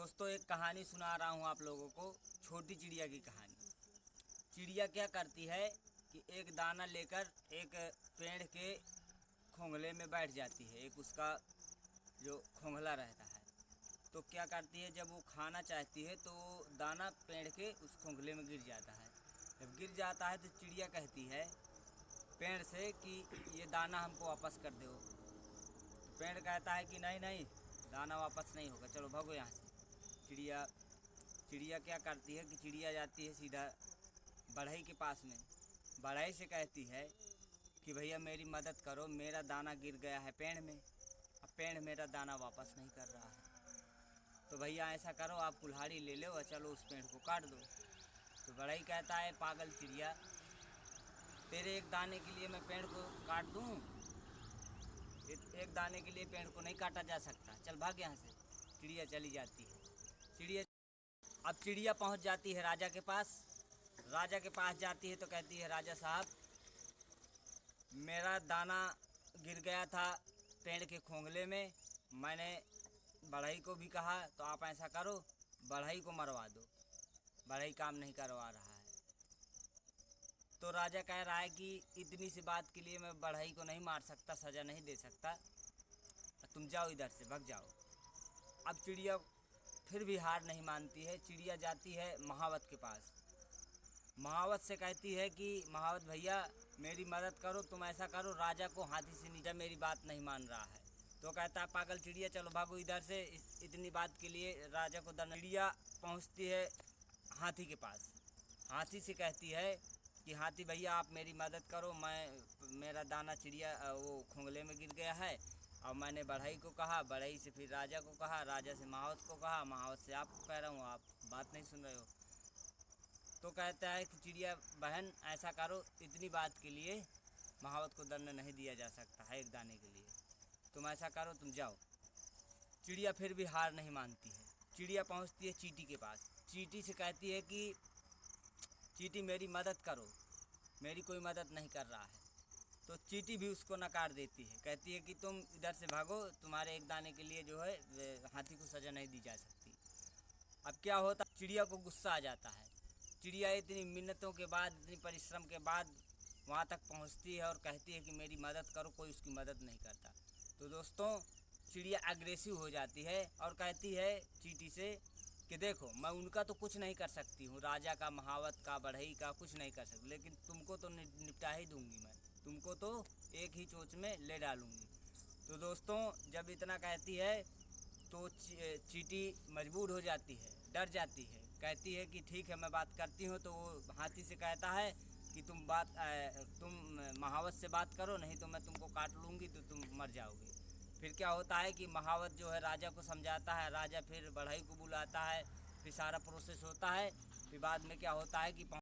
दोस्तों एक कहानी सुना रहा हूँ आप लोगों को, छोटी चिड़िया की कहानी। चिड़िया क्या करती है कि एक दाना लेकर एक पेड़ के खोंगले में बैठ जाती है। एक उसका जो खोंगला रहता है, तो क्या करती है, जब वो खाना चाहती है तो दाना पेड़ के उस खोंगले में गिर जाता है। जब गिर जाता है तो चिड़िया कहती है पेड़ से कि ये दाना हमको वापस कर दो। तो पेड़ कहता है कि नहीं नहीं, दाना वापस नहीं होगा, चलो भागो यहाँ से। चिड़िया क्या करती है कि चिड़िया जाती है सीधा बढ़ई के पास में। बढ़ई से कहती है कि भैया मेरी मदद करो, मेरा दाना गिर गया है पेड़ में, अब पेड़ मेरा दाना वापस नहीं कर रहा है। तो भैया ऐसा करो, आप कुल्हाड़ी ले लो और चलो उस पेड़ को काट दो। तो बढ़ई कहता है पागल चिड़िया, तेरे एक दाने के लिए मैं पेड़ को काट दूँ? एक दाने के लिए पेड़ को नहीं काटा जा सकता, चल भाग यहाँ से। चिड़िया चली जाती है। अब चिड़िया पहुंच जाती है राजा के पास। राजा के पास जाती है तो कहती है राजा साहब, मेरा दाना गिर गया था पेड़ के खोंगले में, मैंने बढ़ई को भी कहा, तो आप ऐसा करो बढ़ई को मरवा दो, बढ़ई काम नहीं करवा रहा है। तो राजा कह रहा है कि इतनी सी बात के लिए मैं बढ़ई को नहीं मार सकता, सज़ा नहीं दे सकता, तुम जाओ इधर से, भाग जाओ। अब चिड़िया फिर भी हार नहीं मानती है। चिड़िया जाती है महावत के पास। महावत से कहती है कि महावत भैया मेरी मदद करो, तुम ऐसा करो राजा को हाथी से नीचे, मेरी बात नहीं मान रहा है। तो कहता है पागल चिड़िया, चलो भागो इधर से, इतनी बात के लिए राजा को दंड। चिड़िया पहुंचती है हाथी के पास। हाथी से कहती है कि हाथी भैया आप मेरी मदद करो, मेरा दाना चिड़िया वो खोंगले में गिर गया है, और मैंने बढ़ई को कहा, बढ़ई से फिर राजा को कहा, राजा से महावत को कहा, महावत से आपको कह रहा हूँ, आप बात नहीं सुन रहे हो। तो कहता है कि चिड़िया बहन ऐसा करो, इतनी बात के लिए महावत को दंड नहीं दिया जा सकता है एक दाने के लिए, तुम ऐसा करो तुम जाओ। चिड़िया फिर भी हार नहीं मानती है। चिड़िया पहुंचती है चींटी के पास। चींटी से कहती है कि चींटी मेरी मदद करो, मेरी कोई मदद नहीं कर रहा है। तो चींटी भी उसको नकार देती है, कहती है कि तुम इधर से भागो, तुम्हारे एक दाने के लिए जो है हाथी को सज़ा नहीं दी जा सकती। अब क्या होता, चिड़िया को गुस्सा आ जाता है। चिड़िया इतनी मिन्नतों के बाद, इतनी परिश्रम के बाद वहाँ तक पहुँचती है और कहती है कि मेरी मदद करो, कोई उसकी मदद नहीं करता। तो दोस्तों चिड़िया एग्रेसिव हो जाती है और कहती है चींटी से कि देखो मैं उनका तो कुछ नहीं कर सकती हूँ, राजा का, महावत का, बढ़ई का कुछ नहीं कर सकती, लेकिन तुमको तो निपटा ही दूंगी, मैं तुमको तो एक ही चोंच में ले डालूंगी। तो दोस्तों जब इतना कहती है तो चींटी मजबूर हो जाती है, डर जाती है, कहती है कि ठीक है मैं बात करती हूँ। तो वो हाथी से कहता है कि तुम महावत से बात करो, नहीं तो मैं तुमको काट लूँगी, तो तुम मर जाओगे। फिर क्या होता है कि महावत जो है राजा को समझाता है, राजा फिर बढ़ई को बुलाता है, फिर सारा प्रोसेस होता है। फिर बाद में क्या होता है कि